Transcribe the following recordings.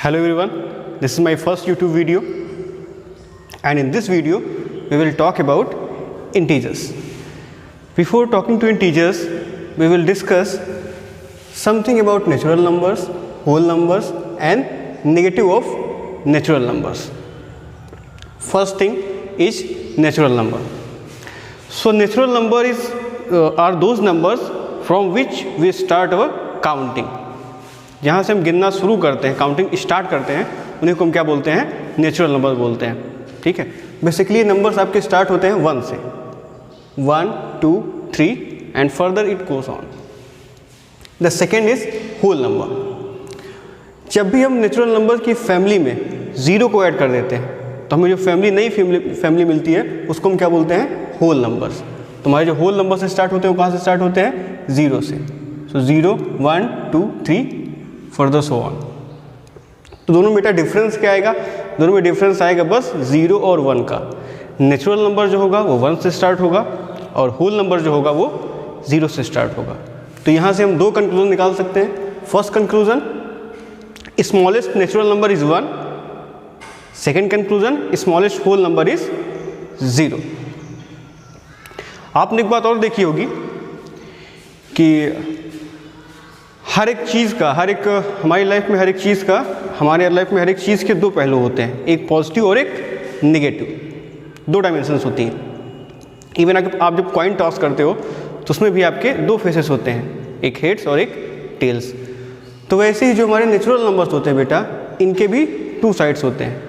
Hello everyone, this is my first YouTube video, and in this video we will talk about integers. Before talking to integers, we will discuss something about natural numbers, whole numbers and negative of natural numbers. First thing is natural number. So natural number are those numbers from which we start our counting. जहाँ से हम गिनना शुरू करते हैं, counting start करते हैं, उन्हें को हम क्या बोलते हैं? नेचुरल नंबर बोलते हैं. ठीक है. बेसिकली नंबर्स आपके स्टार्ट होते हैं 1 से, 1, 2, 3 and further it goes on. The second is whole number. जब भी हम नेचुरल नंबर की फैमिली में ज़ीरो को ऐड कर देते हैं तो हमें जो नई फैमिली मिलती है उसको हम क्या बोलते हैं? Whole numbers. तो हमारे जो होल नंबर से स्टार्ट होते हैं वो कहाँ से स्टार्ट होते हैं? ज़ीरो से. सो 0, 1, 2, 3 फर्दर सो ऑन. तो दोनों में बेटा डिफरेंस क्या आएगा? दोनों में डिफरेंस आएगा बस 0 और 1 का. नेचुरल नंबर जो होगा वो 1 से स्टार्ट होगा और होल नंबर जो होगा वो 0 से स्टार्ट होगा. तो यहाँ से हम दो कंक्लूजन निकाल सकते हैं. First conclusion, smallest natural number is 1. Second conclusion, smallest whole number is 0. आपने एक बात और देखी होगी कि हमारी लाइफ में हर एक चीज़ के दो पहलू होते हैं, एक पॉजिटिव और एक नेगेटिव. दो डायमेंशंस होती हैं. इवन आप जब कॉइन टॉस करते हो तो उसमें भी आपके दो फेसेस होते हैं, एक हेड्स और एक टेल्स. तो वैसे ही जो हमारे नेचुरल नंबर्स होते हैं बेटा, इनके भी 2 साइड्स होते हैं.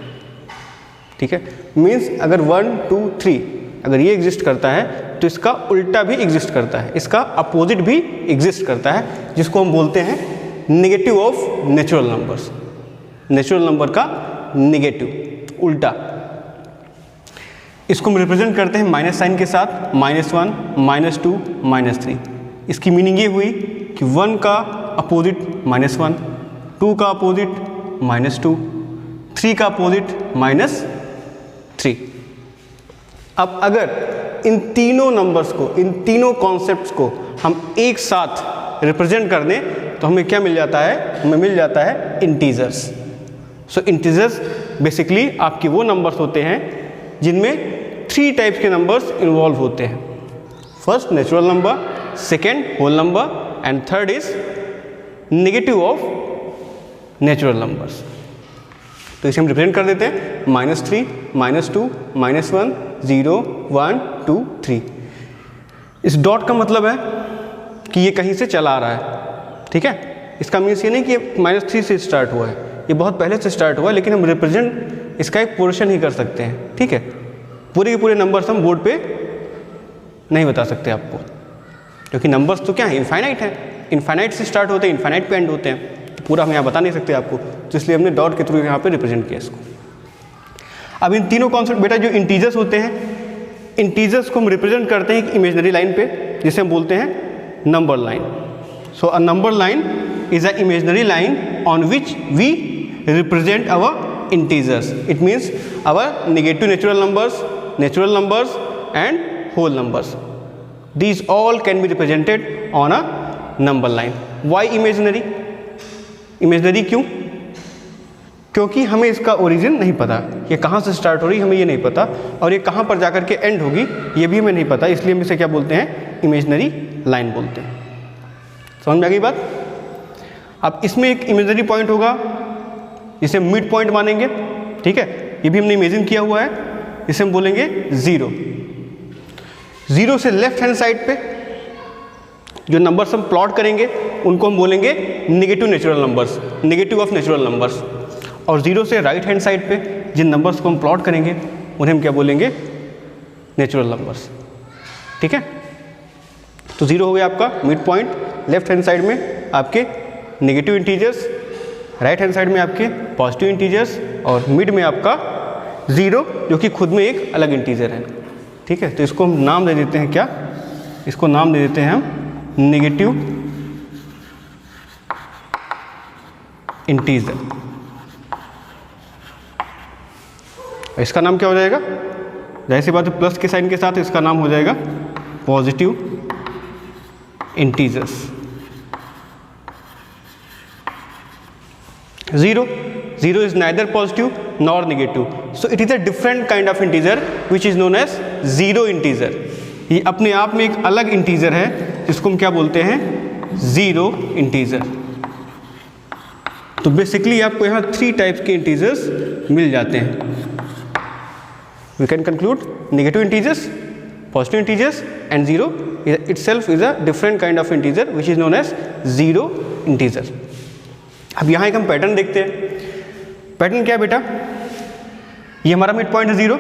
ठीक है. मीन्स अगर 1, 2, 3 अगर ये एग्जिस्ट करता है तो इसका उल्टा भी एग्जिस्ट करता है, इसका अपोजिट भी एग्जिस्ट करता है, जिसको हम बोलते हैं negative of natural numbers. Natural number का नेगेटिव, उल्टा. इसको हम रिप्रेजेंट करते हैं माइनस साइन के साथ. -1, -2, -3. इसकी मीनिंग ये हुई कि 1 का अपोजिट -1, 2 का अपोजिट -2, 3 का अपोजिट -3. अब अगर इन तीनों नंबर्स को, इन तीनों कॉन्सेप्ट्स को हम एक साथ रिप्रेजेंट कर दें तो हमें क्या मिल जाता है? हमें मिल जाता है इंटीजर्स. सो इंटीजर्स बेसिकली आपके वो नंबर्स होते हैं जिनमें 3 टाइप्स के नंबर्स इन्वॉल्व होते हैं. First natural number, second whole number and third is negative of natural numbers. तो इसे हम रिप्रेजेंट कर देते हैं -3, -2, -1, 0, 1, 2, 3. इस डॉट का मतलब है कि ये कहीं से चला आ रहा है. ठीक है. इसका मीन्स ये नहीं कि -3 से स्टार्ट हुआ है, ये बहुत पहले से स्टार्ट हुआ है, लेकिन हम रिप्रेजेंट इसका एक पोर्शन ही कर सकते हैं. ठीक है. पूरे के पूरे नंबर्स हम बोर्ड पे नहीं बता सकते आपको, क्योंकि नंबर्स तो क्या है? इनफाइनाइट है. इनफाइनाइट से स्टार्ट होते हैं, इनफाइनाइट पे एंड होते हैं. तो पूरा हम यहाँ बता नहीं सकते आपको, तो इसलिए हमने डॉट के थ्रू यहाँ पे रिप्रेजेंट किया इसको. अब इन तीनों कॉन्सेप्ट बेटा जो इंटीजर्स होते हैं, इंटीजर्स को हम रिप्रेजेंट करते हैं एक इमेजनरी लाइन पे, जिसे हम बोलते हैं number line. So a number line is a imaginary line on which we represent our integers. It means our negative natural numbers and whole numbers. These all can be represented on a number line. Why imaginary? Imaginary क्यों? क्योंकि हमें इसका origin नहीं पता, ये कहाँ से start हो रही हमें ये नहीं पता, और ये कहाँ पर जाकर के एंड होगी ये भी हमें नहीं पता, इसलिए हम इसे क्या बोलते हैं? इमेजनरी लाइन बोलते हैं. समझ में आ गई बात? अब इसमें एक इमेजनरी पॉइंट होगा जिसे मिड पॉइंट मानेंगे. ठीक है. ये भी हमने इमेजिन किया हुआ है, इसे हम बोलेंगे 0. 0 से लेफ्ट हैंड साइड पे जो नंबर्स हम प्लॉट करेंगे उनको हम बोलेंगे negative natural numbers, negative of natural numbers. और 0 से राइट हैंड साइड पे जिन नंबर्स को हम प्लॉट करेंगे उन्हें हम क्या बोलेंगे? Natural numbers. ठीक है. तो 0 हो गया आपका mid point. Left hand side में आपके negative integers, right hand side में आपके पॉजिटिव इंटीजर्स, और मिड में आपका 0 जो कि खुद में एक अलग इंटीजर है. ठीक है. तो इसको हम नाम दे देते हैं क्या? इसको नाम दे देते हैं हम नेगेटिव इंटीजर. इसका नाम क्या हो जाएगा? जाहिर सी बात है प्लस के साइन के साथ इसका नाम हो जाएगा positive integers. 0 0 is neither positive nor negative, so it is a different kind of integer which is known as zero integer. ये अपने आप में एक अलग इंटीजर है जिसको हम क्या बोलते हैं, जीरो इंटीजर. तो बेसिकली आपको यहाँ 3 टाइप्स के इंटीजर्स मिल जाते हैं. We can conclude negative integers, positive integers and zero itself is a different kind of integer which is known as zero integer. अब यहाँ एक हम पैटर्न देखते हैं. पैटर्न क्या है बेटा, ये हमारा मिड पॉइंट है 0.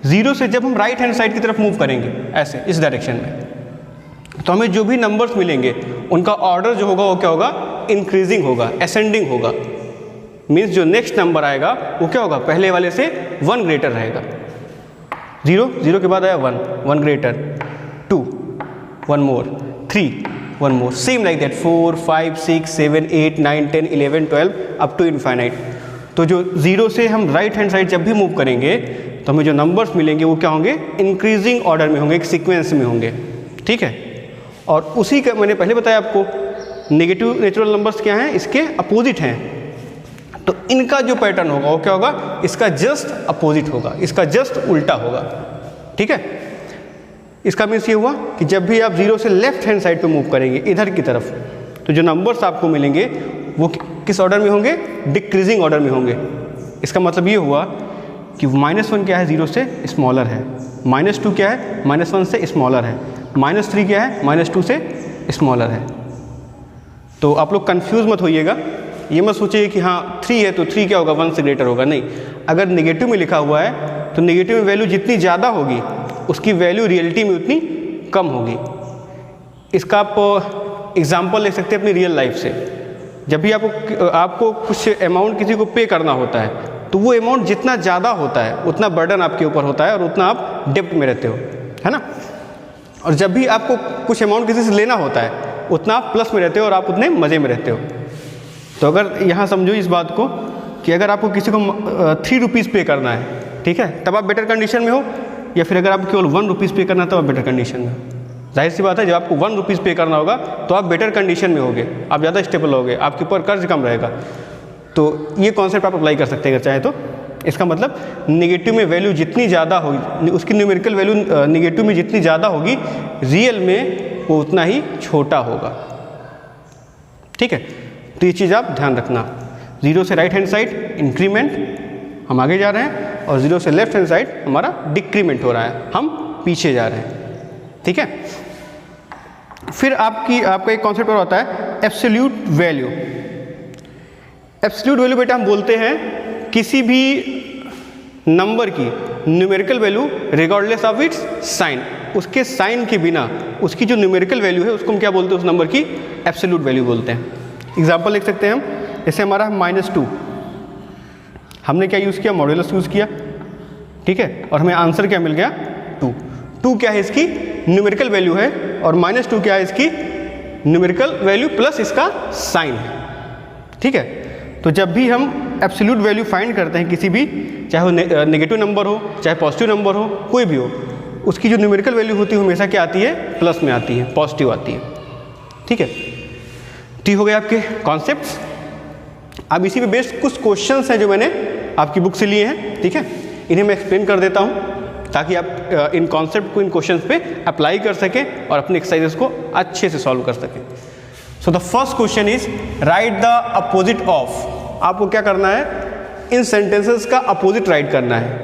0 से जब हम राइट हैंड साइड की तरफ मूव करेंगे ऐसे इस डायरेक्शन में, तो हमें जो भी नंबर्स मिलेंगे उनका ऑर्डर जो होगा वो क्या होगा, इंक्रीजिंग होगा, असेंडिंग होगा. मीन्स जो नेक्स्ट नंबर आएगा वो क्या होगा, पहले वाले से 1 ग्रेटर रहेगा. 0 के बाद आया 1 greater, 2 1 more, 3 1 more, same like that 4 5 6 7 8 9 10 11 12 up to infinite. तो जो 0 से हम राइट हैंड साइड जब भी मूव करेंगे तो हमें जो नंबर्स मिलेंगे वो क्या होंगे, इंक्रीजिंग ऑर्डर में होंगे, एक सीक्वेंस में होंगे. ठीक है. और उसी का मैंने पहले बताया आपको, नेगेटिव नेचुरल नंबर्स क्या हैं, इसके अपोजिट हैं. तो इनका जो पैटर्न होगा वो क्या होगा, इसका जस्ट अपोजिट होगा, इसका जस्ट उल्टा होगा. ठीक है. इसका मीन्स ये हुआ कि जब भी आप 0 से लेफ्ट हैंड साइड पे मूव करेंगे इधर की तरफ, तो जो नंबर्स आपको मिलेंगे वो किस ऑर्डर में होंगे, डिक्रीजिंग ऑर्डर में होंगे. इसका मतलब ये हुआ कि -1 क्या है, 0 से स्मॉलर है. -2 क्या है, -1 से स्मॉलर है. -3 क्या है, -2 से स्मॉलर है. तो आप लोग कंफ्यूज मत होइएगा, ये मत सोचिए कि हाँ 3 है तो 3 क्या होगा, 1 से ग्रेटर होगा. नहीं, अगर नेगेटिव में लिखा हुआ है तो नेगेटिव में वैल्यू जितनी ज़्यादा होगी उसकी वैल्यू रियलिटी में उतनी कम होगी. इसका आप एग्जाम्पल ले सकते हैं अपनी रियल लाइफ से. जब भी आपको कुछ अमाउंट किसी को पे करना होता है तो वो अमाउंट जितना ज़्यादा होता है उतना बर्डन आपके ऊपर होता है और उतना आप डेब्ट में रहते हो, है ना. और जब भी आपको कुछ अमाउंट किसी से लेना होता है उतना आप प्लस में रहते हो और आप उतने मज़े में रहते हो. तो अगर यहाँ समझो इस बात को कि अगर आपको किसी को 3 रुपीज़ पे करना है, ठीक है, तब आप बेटर कंडीशन में हो, या फिर अगर आपको केवल 1 रुपीज़ पे करना है तब आप बेटर कंडीशन में हो. जाहिर सी बात है, जब आपको 1 रुपीज़ पे करना होगा तो आप बेटर कंडीशन में होगे, आप ज़्यादा स्टेबल होगे, आपके ऊपर कर्ज कम रहेगा. तो ये कॉन्सेप्ट आप अप्लाई कर सकते हैं अगर चाहे तो. इसका मतलब नेगेटिव में वैल्यू जितनी ज़्यादा होगी, उसकी न्यूमेरिकल वैल्यू नेगेटिव में जितनी ज़्यादा होगी, रियल में वो उतना ही छोटा होगा. ठीक है. तो ये चीज़ आप ध्यान रखना. 0 से राइट हैंड साइड इंक्रीमेंट, हम आगे जा रहे हैं, और 0 से लेफ्ट हैंड साइड हमारा डिक्रीमेंट हो रहा है, हम पीछे जा रहे हैं. ठीक है. फिर आपका एक कॉन्सेप्ट और होता है एब्सोल्यूट वैल्यू. एब्सोल्यूट वैल्यू बेटा हम बोलते हैं किसी भी नंबर की numerical value regardless of its sign, उसके साइन के बिना उसकी जो न्यूमेरिकल वैल्यू है उसको हम क्या बोलते हैं, उस नंबर की एब्सोल्यूट वैल्यू बोलते हैं. एग्जाम्पल लिख सकते हैं हम, जैसे हमारा -2, हमने क्या यूज़ किया, मॉड्यूलस यूज़ किया. ठीक है. और हमें आंसर क्या मिल गया, 2 क्या है, इसकी न्यूमेरिकल वैल्यू है, और -2 क्या है, इसकी न्यूमेरिकल वैल्यू प्लस इसका साइन है. ठीक है. तो जब भी हम एब्सोल्यूट वैल्यू फाइंड करते हैं किसी भी, चाहे वो नेगेटिव नंबर हो चाहे पॉजिटिव नंबर हो, कोई भी हो, उसकी जो न्यूमेरिकल वैल्यू होती है हमेशा क्या आती है, प्लस में आती है, पॉजिटिव आती है. ठीक है. तो ये हो गए आपके कॉन्सेप्ट्स. अब इसी पे बेस्ड कुछ क्वेश्चंस हैं जो मैंने आपकी बुक से लिए हैं. ठीक है. इन्हें मैं एक्सप्लेन कर देता हूँ ताकि आप इन कॉन्सेप्ट को इन क्वेश्चंस पे अप्लाई कर सकें और अपने एक्सरसाइजेस को अच्छे से सॉल्व कर सकें. So the first question is right the opposite of. आपको क्या करना है, इन सेंटेंसेस का अपोजिट राइट करना है.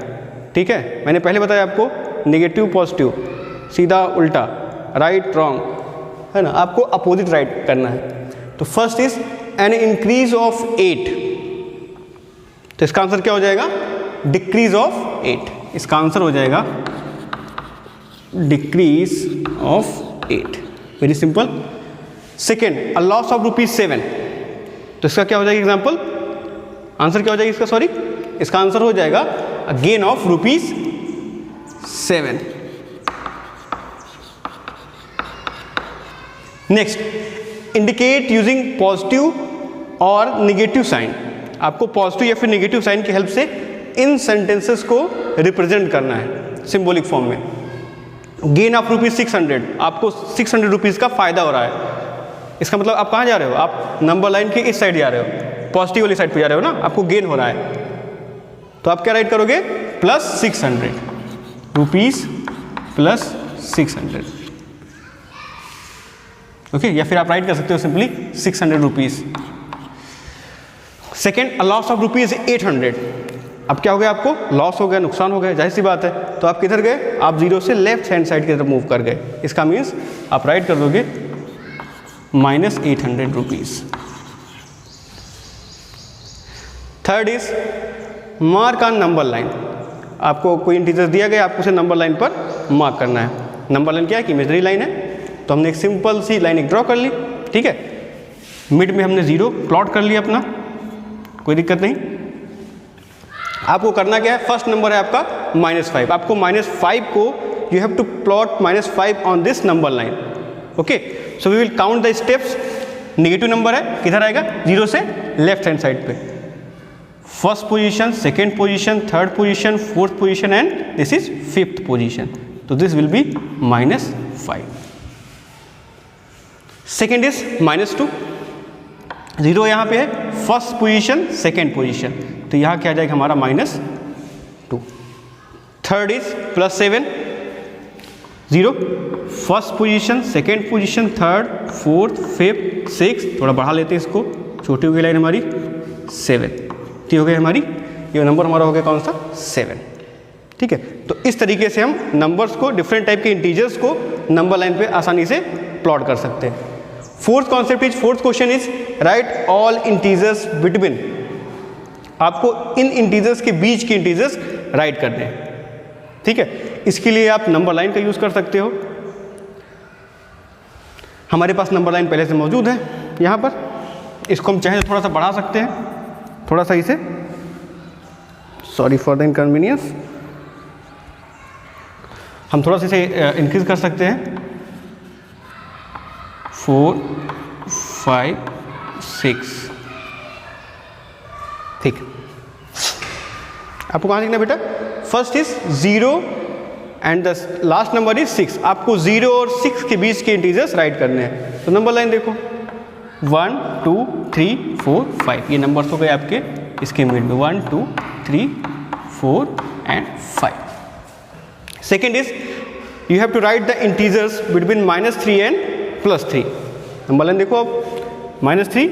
ठीक है. मैंने पहले बताया आपको नेगेटिव पॉजिटिव, सीधा उल्टा, राइट रॉन्ग, है ना. आपको अपोजिट राइट करना है. तो first is an increase of 8. तो इसका आंसर क्या हो जाएगा, डिक्रीज ऑफ 8. इसका आंसर हो जाएगा decrease of 8. Very simple. Second, a loss of ₹7. तो इसका क्या हो जाएगा एग्जाम्पल, आंसर क्या हो जाएगा इसका, सॉरी, इसका आंसर हो जाएगा अ gain of ₹7. Next, indicate using positive और निगेटिव साइन. आपको पॉजिटिव या फिर निगेटिव साइन की हेल्प से इन सेंटेंसेस को रिप्रेजेंट करना है सिंबॉलिक फॉर्म में. गेन ऑफ ₹600, आपको 600 रुपीज़ का फायदा हो रहा है. इसका मतलब आप कहाँ जा रहे हो, आप नंबर लाइन के इस साइड जा रहे हो. पॉजिटिव वाली साइड पे जा रहे हो ना, आपको गेन हो रहा है, तो आप क्या राइट करोगे, प्लस 600 रुपीज़ प्लस 600, ओके, या फिर आप राइट कर सकते हो simply 600 rupees. Second, a loss of rupees 800। अब क्या हो गया, आपको लॉस हो गया, नुकसान हो गया, जाहिर सी बात है, तो आप किधर गए, आप जीरो से लेफ्ट हैंड साइड की तरफ मूव कर गए, इसका मीन्स आप राइट कर दोगे -800 rupees. Third is mark on number line. आपको कोई इंटीजर दिया गया, आपको उसे नंबर लाइन पर मार्क करना है। नंबर लाइन क्या है कि इमेजनरी लाइन है, तो हमने एक सिंपल सी लाइन एक ड्रॉ कर ली, ठीक है, मिड में हमने जीरो प्लॉट कर लिया अपना, कोई दिक्कत नहीं। आपको करना क्या है, फर्स्ट नंबर है आपका -5, आपको -5 को you have to plot -5 on this number line, okay. So we will count the steps. Negative number है, किधर आएगा, जीरो से लेफ्ट हैंड साइड पे, first position, second position, third position, fourth position and this is fifth position, तो this will be -5। Second is -2, zero यहाँ पे है, first position, second position, तो यहाँ क्या आ जाएगा हमारा -2। Third is +7, zero, first position, second position, third, fourth, fifth, six, थोड़ा बढ़ा लेते हैं इसको, छोटी हो गई लाइन हमारी 7, ठीक हो गई हमारी, ये नंबर हमारा हो गया कौन सा, 7, ठीक है। तो इस तरीके से हम नंबर्स को, डिफरेंट टाइप के इंटीजर्स को नंबर लाइन पे आसानी से प्लॉट कर सकते हैं। Fourth concept is, fourth question is right all integers between. आपको इन इंटीजर्स के बीच के इंटीजर्स राइट करने हैं, ठीक है। इसके लिए आप नंबर लाइन का यूज कर सकते हो, हमारे पास नंबर लाइन पहले से मौजूद है यहाँ पर, इसको हम चाहे तो थोड़ा सा बढ़ा सकते हैं, थोड़ा सा इसे, सॉरी फॉर द इनकन्वीनियंस, हम थोड़ा सा इसे इंक्रीज कर सकते हैं, 4, 5, 6, ठीक। आपको कहाँ लिखना बेटा, first is 0 and the last number is 6। आपको 0 और 6 के बीच के इंटीजर्स राइट करने हैं, तो नंबर लाइन देखो 1, 2, 3, 4, 5, ये नंबर्स हो गए आपके इसके मिड में, 1, 2, 3, 4 and 5। Second is you have to write the integers between -3 and +3। Number line देखो अब, -3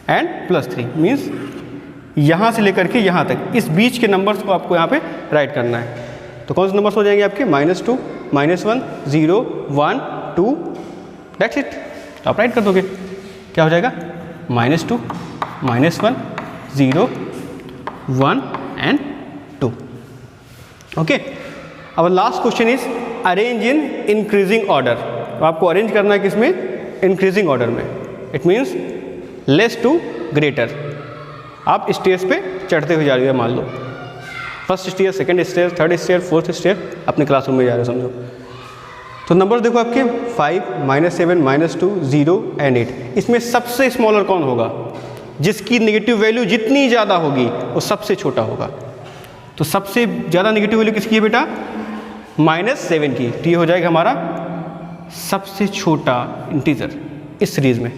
एंड +3 मीन्स यहाँ से लेकर के यहाँ तक, इस बीच के नंबर्स को आपको यहाँ पे राइट करना है। तो कौन से नंबर्स हो जाएंगे आपके, -2, -1, 0, 1, 2, दैट्स इट, आप राइट कर दोगे, क्या हो जाएगा, -2, -1, 0, 1 एंड 2, ओके। अब last question is arrange in increasing order. तो आपको अरेंज करना है किसमें, इंक्रीजिंग ऑर्डर में, it means less to greater. आप स्टेज पे चढ़ते हुए जा रहे हो, मान लो first stair, second stair, third stair, fourth stair, अपने क्लासरूम में जा रहे हो समझो। तो नंबर देखो आपके 5, -7, -2, 0 एंड 8। इसमें सबसे स्मॉलर कौन होगा, जिसकी नेगेटिव वैल्यू जितनी ज़्यादा होगी वो सबसे छोटा होगा। तो सबसे ज़्यादा नेगेटिव वैल्यू किसकी है बेटा, -7 की, तो ये हो जाएगा हमारा सबसे छोटा इंटीजर इस सीरीज में।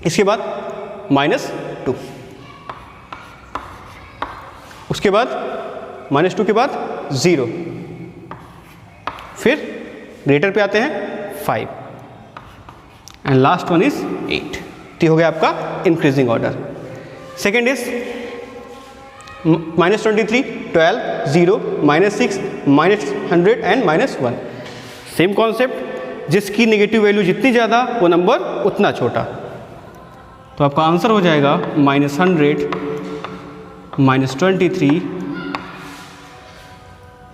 इसके बाद -2, उसके बाद -2 के बाद 0, फिर ग्रेटर पे आते हैं 5 एंड लास्ट वन इज 8। तो हो गया आपका increasing order. Second is -23, 12, 0, -6, -100 and -1। Same concept, जिसकी नेगेटिव वैल्यू जितनी ज़्यादा वो नंबर उतना छोटा। तो आपका आंसर हो जाएगा -100, -23,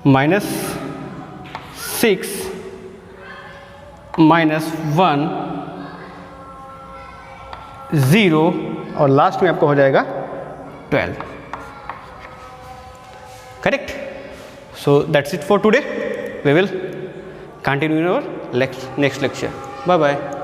-6, -1, 0 और लास्ट में आपका हो जाएगा 12। Correct. So that's it for today. We will continue in our next lecture. Bye bye.